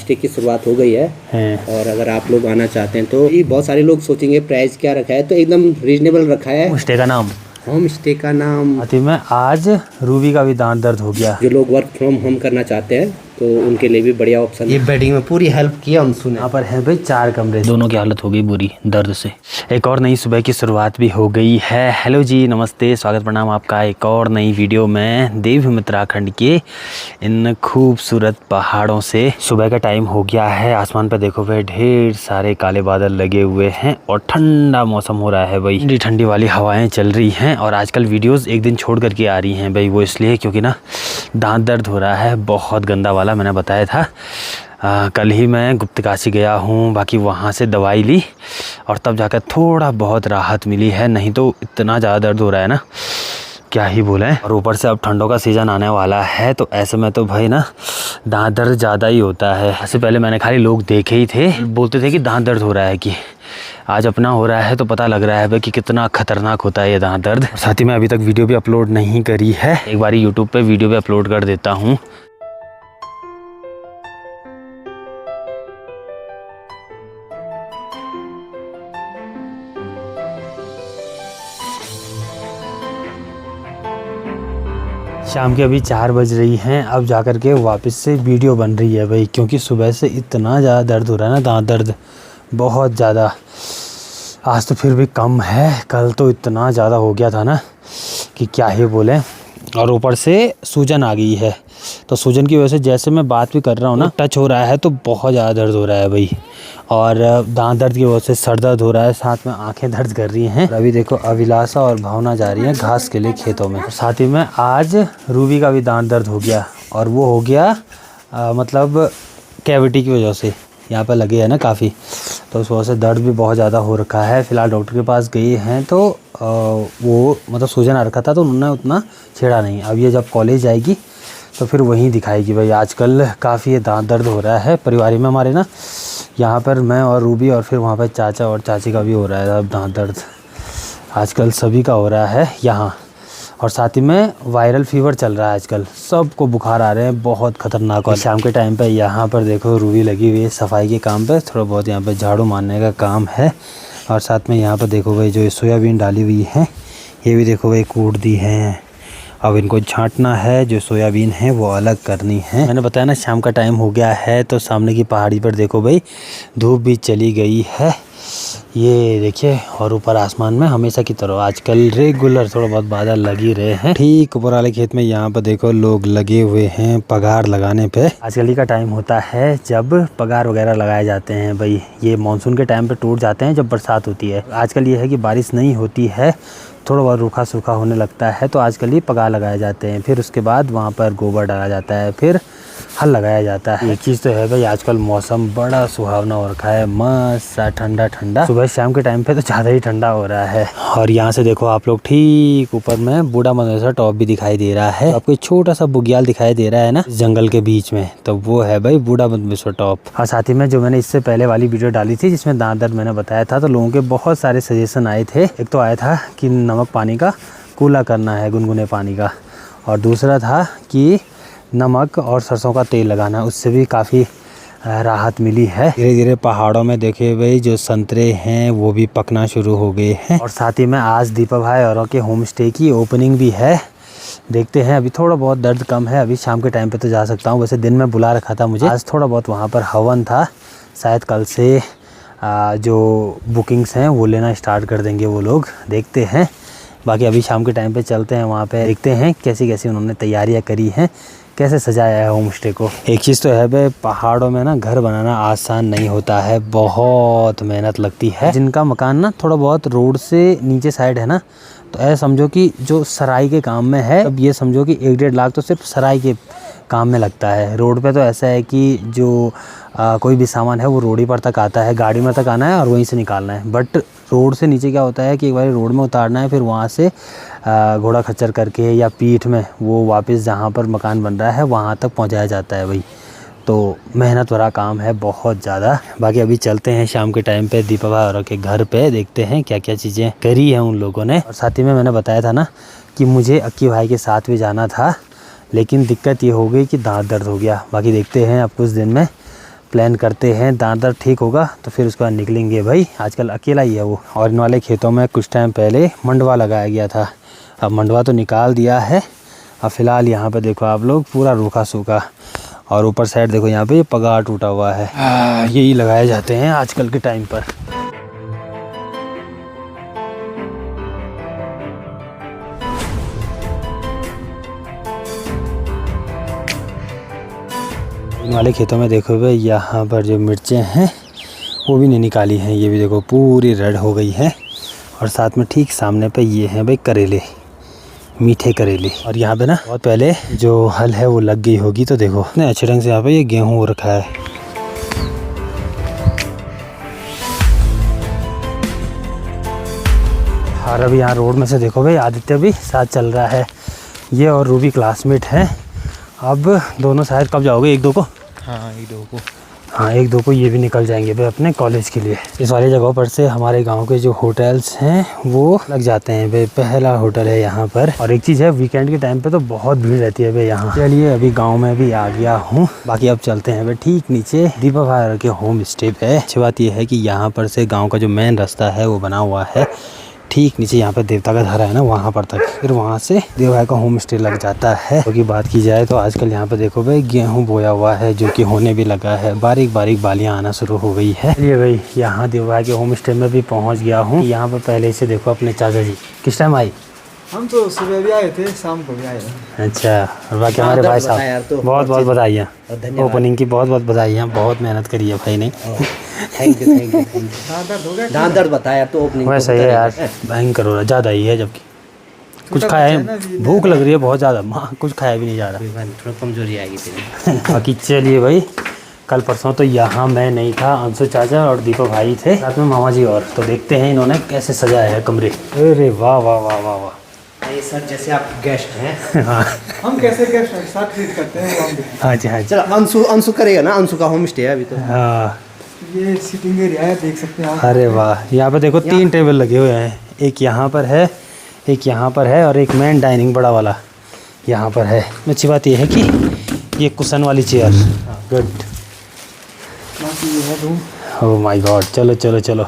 Stay की शुरुआत हो गई है। और अगर आप लोग आना चाहते हैं तो ये बहुत सारे लोग सोचेंगे प्राइस क्या रखा है, तो एकदम रीजनेबल रखा है। होम स्टे का नाम में आज रूबी का भी दांत दर्द हो गया। जो लोग वर्क फ्रॉम होम करना चाहते हैं तो उनके लिए भी बढ़िया ऑप्शन है। ये बेडिंग में पूरी हेल्प किया हम सुने। यहाँ पर है भाई 4 कमरे, दोनों की हालत हो गई बुरी दर्द से। एक और नई सुबह की शुरुआत भी हो गई है। हेलो जी, नमस्ते, स्वागत प्रणाम आपका एक और नई वीडियो में देवभूमि उत्तराखंड के इन खूबसूरत पहाड़ों से। सुबह का टाइम हो गया है, आसमान पर देखो भाई ढेर सारे काले बादल लगे हुए हैं और ठंडा मौसम हो रहा है भाई। ठंडी ठंडी वाली हवाएं चल रही हैं और आजकल वीडियोस एक दिन छोड़ करके आ रही हैं भाई। वो इसलिए क्योंकि ना दांत दर्द हो रहा है बहुत गंदा वाला, मैंने बताया था। कल ही मैं गुप्तकाशी गया हूँ, बाकी वहाँ से दवाई ली और तब जाकर थोड़ा बहुत राहत मिली है, नहीं तो इतना ज़्यादा दर्द हो रहा है ना क्या ही बोलें। और ऊपर से अब ठंडों का सीज़न आने वाला है तो ऐसे में तो भाई ना दांत दर्द ज़्यादा ही होता है। इससे पहले मैंने खाली लोग देखे ही थे, बोलते थे कि दांत दर्द हो रहा है, कि आज अपना हो रहा है तो पता लग रहा है भाई कि कितना खतरनाक होता है ये दांत दर्द। साथ ही मैं अभी तक वीडियो भी अपलोड नहीं करी है, एक बार यूट्यूब पे वीडियो भी अपलोड कर देता हूँ। शाम के अभी 4 बज रही हैं, अब जाकर के वापस से वीडियो बन रही है भाई, क्योंकि सुबह से इतना ज़्यादा दर्द हो रहा है ना, दांत दर्द बहुत ज़्यादा। आज तो फिर भी कम है, कल तो इतना ज़्यादा हो गया था ना कि क्या ही बोलें। और ऊपर से सूजन आ गई है, तो सूजन की वजह से जैसे मैं बात भी कर रहा हूँ ना, टच हो रहा है तो बहुत ज़्यादा दर्द हो रहा है भाई। और दांत दर्द की वजह से सर दर्द हो रहा है, साथ में आंखें दर्द कर रही हैं। अभी देखो अभिलाषा और भावना जा रही हैं घास के लिए खेतों में। साथ ही में आज रूबी का भी दांत दर्द हो गया, और वो हो गया मतलब कैविटी की वजह से, यहाँ पर लगे है ना काफ़ी, तो उस वजह से दर्द भी बहुत ज़्यादा हो रखा है। फ़िलहाल डॉक्टर के पास गए हैं तो वो मतलब सूजन आ रखा था तो उन्होंने उतना छेड़ा नहीं। अब ये जब कॉलेज जाएगी तो फिर वहीं दिखाएगी भाई। आजकल काफ़ी दांत दर्द हो रहा है परिवार में हमारे ना, यहाँ पर मैं और रूबी और फिर वहाँ पर चाचा और चाची का भी हो रहा है अब दांत दर्द। आजकल सभी का हो रहा है यहाँ, और साथ ही में वायरल फीवर चल रहा है आजकल, सबको बुखार आ रहे हैं बहुत ख़तरनाक। और शाम के टाइम पे यहाँ पर देखो रूबी लगी हुई है सफाई के काम पे, थोड़ा बहुत यहाँ पे झाड़ू मारने का काम है। और साथ में यहाँ पर देखो भाई जो सोयाबीन डाली हुई है, ये भी देखो भाई कूट दी है। अब इनको छांटना है, जो सोयाबीन है वो अलग करनी है। मैंने बताया ना शाम का टाइम हो गया है, तो सामने की पहाड़ी पर देखो भाई धूप भी चली गई है, ये देखिए। और ऊपर आसमान में हमेशा की तरह आजकल रेगुलर थोड़ा बहुत बादल लग ही रहे हैं। ठीक ऊपर वाले खेत में यहाँ पर देखो लोग लगे हुए हैं पगार लगाने पे। आजकल ही का टाइम होता है जब पगार वगैरह लगाए जाते हैं भाई। ये मानसून के टाइम पे टूट जाते हैं जब बरसात होती है। आजकल ये है कि बारिश नहीं होती है, थोड़ा बहुत रूखा सूखा होने लगता है, तो आजकल ही पगार लगाए जाते हैं। फिर उसके बाद वहाँ पर गोबर डाला जाता है, फिर हल लगाया जाता है। एक चीज़ तो है भाई, आजकल मौसम बड़ा सुहावना हो रखा है, मस्त सा ठंडा ठंडा। सुबह शाम के टाइम पे तो ज़्यादा ही ठंडा हो रहा है। और यहाँ से देखो आप लोग ठीक ऊपर में बूढ़ा मदरसा टॉप भी दिखाई दे रहा है। आपको एक छोटा सा बुग्याल दिखाई दे रहा है ना जंगल के बीच में, तो वो है भाई बूढ़ा मदरसा टॉप। और साथ ही में जो मैंने इससे पहले वाली वीडियो डाली थी जिसमें दांत दर्द मैंने बताया था, तो लोगों के बहुत सारे सजेशन आए थे। एक तो आया था कि नमक पानी का कूला करना है, गुनगुने पानी का, और दूसरा था कि नमक और सरसों का तेल लगाना, उससे भी काफ़ी राहत मिली है। धीरे धीरे पहाड़ों में देखे भाई जो संतरे हैं वो भी पकना शुरू हो गए हैं। और साथ ही में आज दीपक भाई और के होम स्टे की ओपनिंग भी है, देखते हैं। अभी थोड़ा बहुत दर्द कम है, अभी शाम के टाइम पे तो जा सकता हूँ, वैसे दिन में बुला रखा था मुझे। आज थोड़ा बहुत वहाँ पर हवन था, शायद कल से जो बुकिंग्स हैं वो लेना स्टार्ट कर देंगे वो लोग, देखते हैं। बाकी अभी शाम के टाइम पे चलते हैं वहाँ पे, देखते हैं कैसी कैसी उन्होंने तैयारियाँ करी हैं, कैसे सजाया है होम स्टे को। एक चीज़ तो है भाई, पहाड़ों में ना घर बनाना आसान नहीं होता है, बहुत मेहनत लगती है। जिनका मकान ना थोड़ा बहुत रोड से नीचे साइड है ना, तो ऐसा समझो कि जो सराई के काम में है, अब ये समझो कि 1-1.5 लाख तो सिर्फ सराई के काम में लगता है। रोड पे तो ऐसा है कि जो कोई भी सामान है वो रोड ही पर तक आता है, गाड़ी में तक आना है और वहीं से निकालना है। बट रोड से नीचे क्या होता है कि एक बार रोड में उतारना है, फिर वहाँ से घोड़ा खच्चर करके या पीठ में वो वापस जहाँ पर मकान बन रहा है वहाँ तक पहुँचाया जाता है भाई। तो मेहनत भरा काम है बहुत ज़्यादा। बाकी अभी चलते हैं शाम के टाइम पे दीपक भाई के घर पे, देखते हैं क्या क्या चीज़ें करी हैं उन लोगों ने। और साथ ही में मैंने बताया था ना कि मुझे अक्की भाई के साथ भी जाना था, लेकिन दिक्कत ये हो गई कि दांत दर्द हो गया। बाकी देखते हैं अब कुछ दिन में प्लान करते हैं, दांत दर्द ठीक होगा तो फिर उसके बाद निकलेंगे भाई। आजकल अकेला ही है वो। और इन वाले खेतों में कुछ टाइम पहले मंडवा लगाया गया था, अब मंडवा तो निकाल दिया है। अब फिलहाल यहाँ पे देखो आप लोग पूरा रूखा सूखा, और ऊपर साइड देखो यहाँ पे ये पगार टूटा हुआ है। यही लगाए जाते हैं आजकल के टाइम पर। इन वाले खेतों में देखो भाई, यहाँ पर जो मिर्चें हैं वो भी नहीं निकाली हैं, ये भी देखो पूरी रेड हो गई है। और साथ में ठीक सामने पे ये हैं भाई करेले, मीठे करेले। और यहाँ पे ना बहुत पहले जो हल है वो लग गई होगी, तो देखो इतने अच्छे ढंग से यहाँ पे ये गेहूँ हो रखा है। और अभी यहाँ रोड में से देखो भाई आदित्य भी साथ चल रहा है, ये और रूबी क्लासमेट हैं। अब दोनों शायद कब जाओगे, 1-2 को? हाँ 1-2 को। हाँ 1-2 को ये भी निकल जाएंगे भाई अपने कॉलेज के लिए। इस वाली जगहों पर से हमारे गांव के जो होटल्स हैं वो लग जाते हैं भाई। पहला होटल है यहाँ पर। और एक चीज़ है, वीकेंड के टाइम पे तो बहुत भीड़ रहती है भाई यहाँ। चलिए अभी गांव में भी आ गया हूँ, बाकी अब चलते हैं भाई ठीक नीचे दीपक भाई के होम स्टे पे। अच्छी बात यह है कि यहाँ पर से गाँव का जो मेन रास्ता है वो बना हुआ है ठीक नीचे, यहाँ पे देवता का धारा है ना वहाँ पर तक, फिर वहाँ से देव भाई का होम स्टे लग जाता है। तो की बात की जाए तो आजकल यहाँ पे देखो भाई गेहूँ बोया हुआ है, जो कि होने भी लगा है, बारीक बारीक बालियाँ आना शुरू हो गई है। चलिए भाई यहाँ देव भाई के होम स्टे में भी पहुँच गया हूँ। यहाँ पर पहले से देखो अपने चाचा जी किस टाइम आई? हम तो सुबह भी आए थे, शाम को भी आए हैं। अच्छा, और बाकी हमारे भाई साहब बहुत बहुत बधाइयाँ, ओपनिंग की बहुत बहुत बधाइयाँ, बहुत मेहनत करी है भाई ने। Thank you thank you thank you. दांत दर्द बताया तो ओपनिंग वैसे है यार, भयंकर हो रहा, ज़्यादा ही है, जबकि कुछ खाया है, भूख लग रही है बहुत ज़्यादा, कुछ खाया भी नहीं जा रहा, थोड़ा कमजोरी आएगी तेरी। बाकी चलिए भाई, कल परसों तो यहाँ मैं नहीं था, अंशु चाचा और दीपक भाई थे, साथ में मामा जी। और तो देखते हैं इन्होंने कैसे सजाया है कमरे। अरे वाह वाह वाह वाह वाह, सर जैसे आप गेस्ट हैं। हाँ हम कैसे गेस्ट हैं साथ ट्रीट करते हैं। हाँ जी हाँ जी। चलो अंशु करेगा ना, अंशु का होम स्टे है अभी तो। हाँ ये सिटिंग एरिया है, देख सकते हैं आप। अरे वाह, यहाँ पे देखो 3 टेबल लगे हुए हैं, एक यहाँ पर है, एक यहाँ पर है, और एक मेन डाइनिंग बड़ा वाला यहाँ पर है। अच्छी बात यह है कि ये कुशन वाली चेयर, गुड। बाकी ये है रूम। ओह माय गॉड, चलो चलो चलो।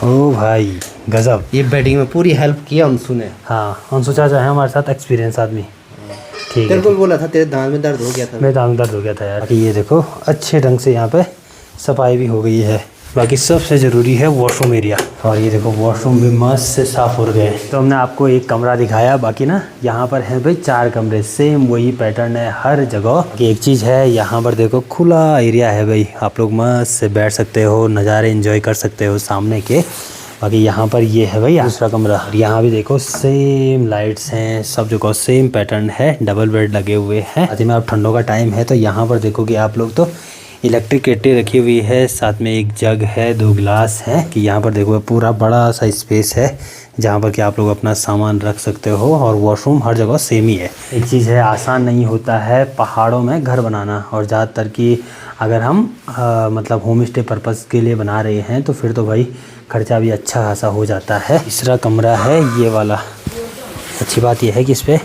ओ भाई गजब, ये बेडिंग में पूरी हेल्प किया अंशु ने। हाँ अंशु चाचा है हमारे साथ, एक्सपीरियंस आदमी। ठीक तेरे है, को बोला था तेरे दांत में दर्द हो गया था। मेरे दांत में दर्द हो गया था यार। बाकी ये देखो अच्छे ढंग से यहाँ पे सफाई भी हो गई है। बाकी सबसे ज़रूरी है वॉशरूम एरिया, और ये देखो वॉशरूम भी मस्त से साफ़ हो गए। तो हमने आपको एक कमरा दिखाया, बाकी ना यहाँ पर है भाई 4 कमरे, सेम वही पैटर्न है हर जगह। एक चीज़ है यहाँ पर देखो खुला एरिया है भाई, आप लोग मस्त से बैठ सकते हो, नज़ारे एंजॉय कर सकते हो सामने के। बाकी यहाँ पर ये है भाई दूसरा कमरा, यहाँ भी देखो सेम लाइट्स हैं, सब जगह सेम पैटर्न है, डबल बेड लगे हुए हैं। साथ में अब ठंडों का टाइम है तो यहाँ पर देखोगे आप लोग तो इलेक्ट्रिक केटली रखी हुई है, साथ में एक जग है, 2 गिलास हैं। कि यहाँ पर देखो पूरा बड़ा सा स्पेस है जहाँ पर कि आप लोग अपना सामान रख सकते हो, और वॉशरूम हर जगह सेम ही है। एक चीज़ है, आसान नहीं होता है पहाड़ों में घर बनाना, और ज़्यादातर कि अगर हम मतलब होम स्टे पर्पज़ के लिए बना रहे हैं तो फिर तो भाई खर्चा भी अच्छा खासा हो जाता है। तीसरा कमरा है ये वाला। अच्छी बात यह है कि इस पर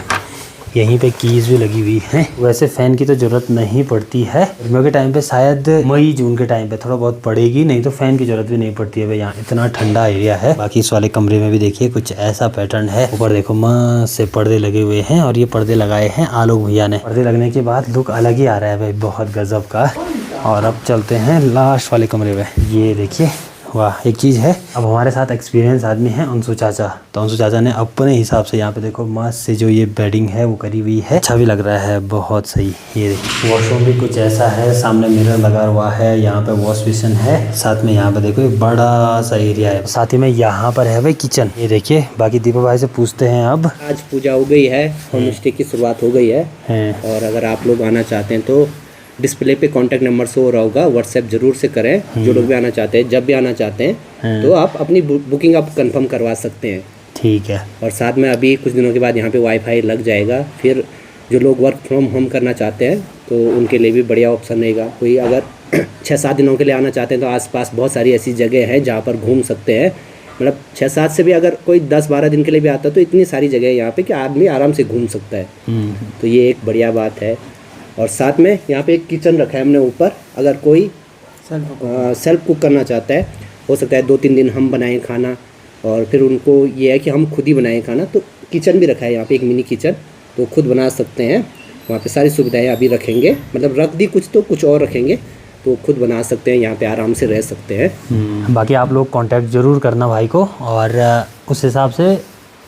यहीं पे कीज़ भी लगी हुई हैं। वैसे फ़ैन की तो ज़रूरत नहीं पड़ती है, गर्मियों के टाइम पे शायद मई जून के टाइम पे थोड़ा बहुत पड़ेगी, नहीं तो फ़ैन की ज़रूरत भी नहीं पड़ती है भाई, यहाँ इतना ठंडा एरिया है। बाकी इस वाले कमरे में भी देखिए कुछ ऐसा पैटर्न है, ऊपर देखो मस्त से पर्दे लगे हुए हैं, और ये पर्दे लगाए हैं आलोक भैया ने। पर्दे लगने के बाद लुक अलग ही आ रहा है भाई, बहुत गजब का। और अब चलते हैं लास्ट वाले कमरे में, ये देखिए वाह। एक चीज़ है, अब हमारे साथ एक्सपीरियंस आदमी है अंशु चाचा, तो अंशु चाचा ने अपने हिसाब से यहाँ पे देखो मस्त से जो ये बेडिंग है वो करी हुई है, अच्छा भी लग रहा है, बहुत सही। ये देखिए वॉशरूम भी कुछ ऐसा है, सामने मिरर लगा हुआ है, यहाँ पे वॉश बेसिन है, साथ में यहाँ पे देखो एक बड़ा सा एरिया है, साथ ही में यहाँ पर है भाई किचन। ये देखिए, बाकी दीपक भाई से पूछते हैं अब। आज पूजा हो गई है, होम स्टे की शुरुआत हो गई है, और अगर आप लोग आना चाहते हैं तो डिस्प्ले पे कांटेक्ट नंबर शो हो रहा होगा, व्हाट्सएप जरूर से करें। जो लोग भी आना चाहते हैं, जब भी आना चाहते हैं तो आप अपनी बुकिंग आप कंफर्म करवा सकते हैं। ठीक है, और साथ में अभी कुछ दिनों के बाद यहाँ पे वाईफाई लग जाएगा, फिर जो लोग वर्क फ्रॉम होम करना चाहते हैं तो उनके लिए भी बढ़िया ऑप्शन रहेगा। कोई अगर 6-7 दिनों के लिए आना चाहते हैं तो आसपास बहुत सारी ऐसी जगह हैं जहाँ पर घूम सकते हैं। मतलब 6-7 से भी अगर कोई 10-12 दिन के लिए भी आता है तो इतनी सारी जगह है यहाँ पे कि आदमी आराम से घूम सकता है, तो ये एक बढ़िया बात है। और साथ में यहाँ पे एक किचन रखा है हमने ऊपर, अगर कोई सेल्फ कुक करना चाहता है, हो सकता है 2-3 दिन हम बनाएं खाना और फिर उनको ये है कि हम खुद ही बनाएं खाना, तो किचन भी रखा है यहाँ पे, एक मिनी किचन, तो खुद बना सकते हैं। वहाँ पे सारी सुविधाएं अभी रखेंगे, मतलब रख दी कुछ तो कुछ और रखेंगे, तो खुद बना सकते हैं, यहाँ पे आराम से रह सकते हैं। बाकी आप लोग कांटेक्ट ज़रूर करना भाई को, और उस हिसाब से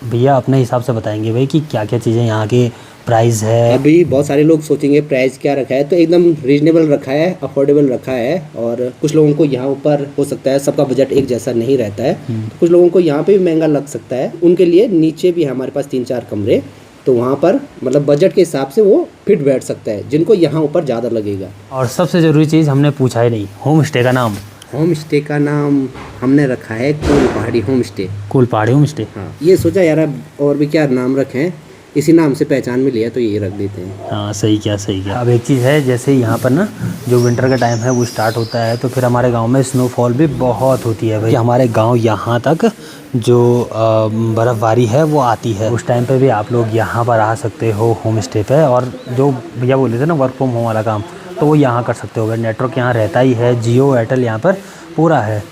भैया अपने हिसाब से बताएंगे भाई कि क्या क्या चीज़ें यहाँ के प्राइस है। अभी बहुत सारे लोग सोचेंगे प्राइस क्या रखा है, तो एकदम रीजनेबल रखा है, अफोर्डेबल रखा है। और कुछ लोगों को यहाँ ऊपर हो सकता है, सबका बजट एक जैसा नहीं रहता है, तो कुछ लोगों को यहाँ पे भी महंगा लग सकता है, उनके लिए नीचे भी हमारे पास 3-4 कमरे, तो वहाँ पर मतलब बजट के हिसाब से वो फिट बैठ सकता है, जिनको यहाँ ऊपर ज़्यादा लगेगा। और सबसे ज़रूरी चीज़ हमने पूछा ही नहीं, होम स्टे का नाम। होम स्टे का नाम हमने रखा है कूल पहाड़ी होम स्टे। कूल पहाड़ी होम स्टे। हाँ, ये सोचा यार अब और भी क्या नाम रखें, इसी नाम से पहचान में लिया तो ये रख देते हैं। हाँ सही क्या सही क्या। अब एक चीज़ है, जैसे यहाँ पर ना जो विंटर का टाइम है वो स्टार्ट होता है, तो फिर हमारे गांव में स्नोफॉल भी बहुत होती है भाई। हमारे गांव यहाँ तक जो बर्फ़बारी है वो आती है, उस टाइम पे भी आप लोग यहाँ पर आ सकते हो होम स्टे पे। और जो भैया बोल रहे थे ना वर्क फ्रॉम होम वाला काम, तो वो यहाँ कर सकते हो। नेटवर्क यहाँ रहता ही है, जियो एयरटेल यहाँ पर पूरा है,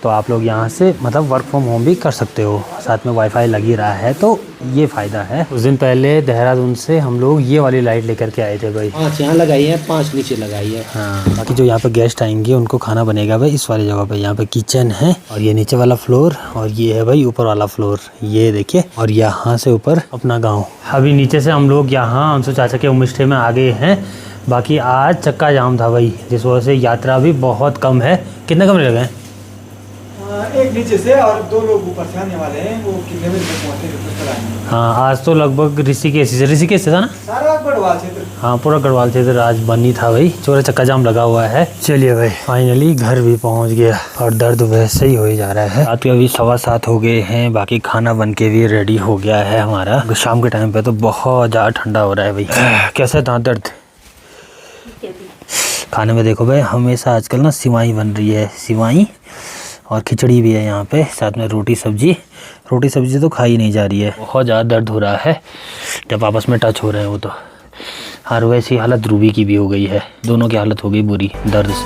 तो आप लोग यहाँ से मतलब वर्क फ्रॉम होम भी कर सकते हो, साथ में वाईफाई लगी रहा है, तो ये फ़ायदा है। उस दिन पहले देहरादून से हम लोग ये वाली लाइट लेकर के आए थे भाई। 5 यहाँ लगाई है, 5 नीचे लगाई है। हाँ, बाकी जो यहाँ पे गेस्ट आएंगे उनको खाना बनेगा भाई इस वाली जगह पे। यहाँ पे किचन है, और ये नीचे वाला फ्लोर, और ये है भाई ऊपर वाला फ्लोर, ये देखिए। और यहाँ से ऊपर अपना गाँव। अभी नीचे से हम लोग यहाँ अंशु चाचा के होम स्टे में आ गए हैं। बाकी आज चक्का जाम था भाई, जिस वजह से यात्रा भी बहुत कम है। कितने कमरे लगे हैं? एक नीचे से और 2 लोग ऊपर से आने वाले हैं, वो कितने बजे तक पहुँचते हैं? हाँ, आज तो लगभग ऋषिकेश से था ना, सारा गढ़वाल क्षेत्र। हाँ पूरा गढ़वाल क्षेत्र आज बनी था भाई, चोरा चक्का जाम लगा हुआ है। चलिए भाई फाइनली घर भी पहुंच गया, और दर्द वैसे ही हो जा रहा है। रात के अभी 7:15 हो गए हैं, बाकी खाना बन के भी रेडी हो गया है हमारा। शाम के टाइम पे तो बहुत ज़्यादा ठंडा हो रहा है भाई। कैसा दांत दर्द? खाने में देखो भाई, हमेशा आजकल ना सिवाई बन रही है, सिवाई और खिचड़ी भी है यहाँ पे, साथ में रोटी सब्जी तो खाई नहीं जा रही है। बहुत ज़्यादा दर्द हो रहा है जब आपस में टच हो रहे हैं वो तो। और वैसी हालत रूबी की भी हो गई है, दोनों की हालत हो गई बुरी दर्द से।